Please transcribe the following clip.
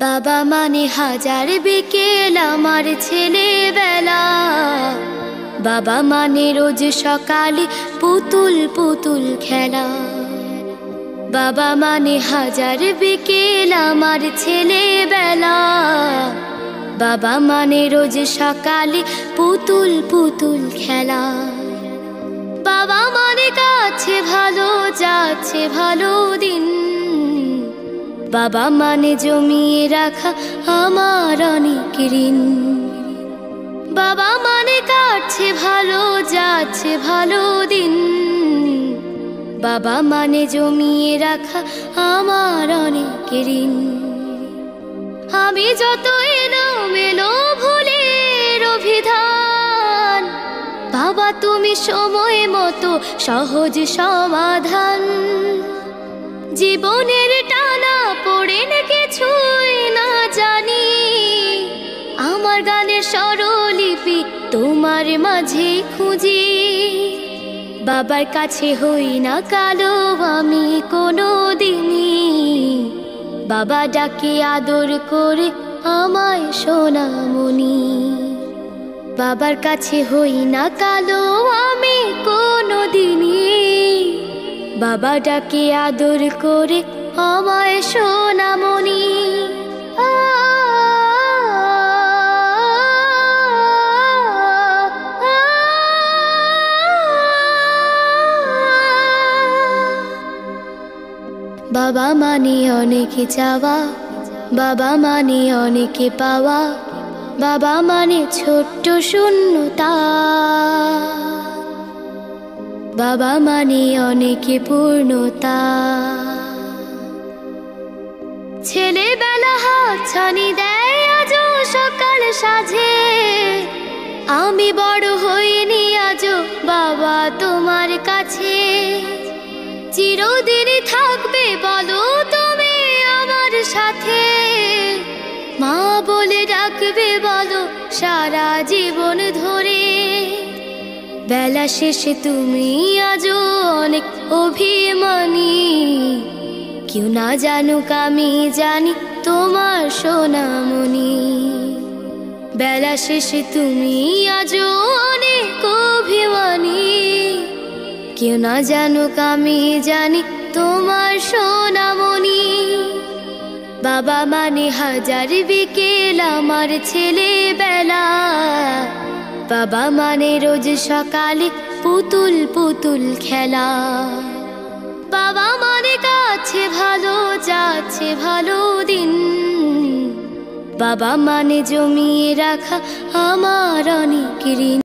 বাবা মানে হাজার বিকেল আমার ছেলেবেলা। বাবা মানে রোজ সকালে পুতুল পুতুল খেলা। বাবা মানে হাজার বিকেল আমার ছেলেবেলা। বাবা মানে রোজ সকালে পুতুল পুতুল খেলা। বাবা মানে কাছে ভালো যাচ্ছে ভালো দিন। বাবা মানে জমিয়ে রাখা আমার অনেক ঋণ। বাবা মানে কাটছে ভালো যাচ্ছে ভালো দিন। বাবা মানে জমিয়ে রাখা আমার অনেক ঋণ। আমি যত এলোমেলো ভুলের অভিধান, বাবা তুমি সময় মতো সহজ সমাধান। জীবনের টানা পড়ে কিছুই না জানি, আমার গানের স্বরলিপি তোমার মাঝে খুঁজি। বাবার কাছে হই না কালো আমি কোনো দিনই, বাবা ডাকে আদর করে আমায় সোনামণি। বাবার কাছে হই না কালো আমি কোনো দিনই, বাবা ডাকে আদর করে আমায় সোনামণি। বাবা মানে অনেক চাওয়া, বাবা মানে অনেক পাওয়া। বাবা মানে ছোট্ট শূন্যতা, বাবা মানে অনেক পূর্ণতা। ছেলেবেলা হাতছানি দেয় আজও সকাল সাজে। আমি বড় হইনি আজও বাবা তোমার কাছে। চিরদিনই থাকবে বলো তুমি আমার সাথে, মা বলে ডাকবে বলো সারা জীবন ধরে। বেলা শেষে তুমি আজও অনেক অভিমানী, কেউ না জানুক আমি জানি তোমার সোনামণি। বেলা শেষে তুমি আজও অনেক অভিমানী, কেউ না জানুক আমি জানি তোমার সোনামণি। বাবা মানে হাজার বিকেল আমার ছেলেবেলা। বাবা মানে রোজ সকালে পুতুল পুতুল খেলা। বাবা মানে কাছে ভালো যাচ্ছে ভালো দিন। বাবা মানে জমিয়ে রাখা আমার অনেক ঋণ।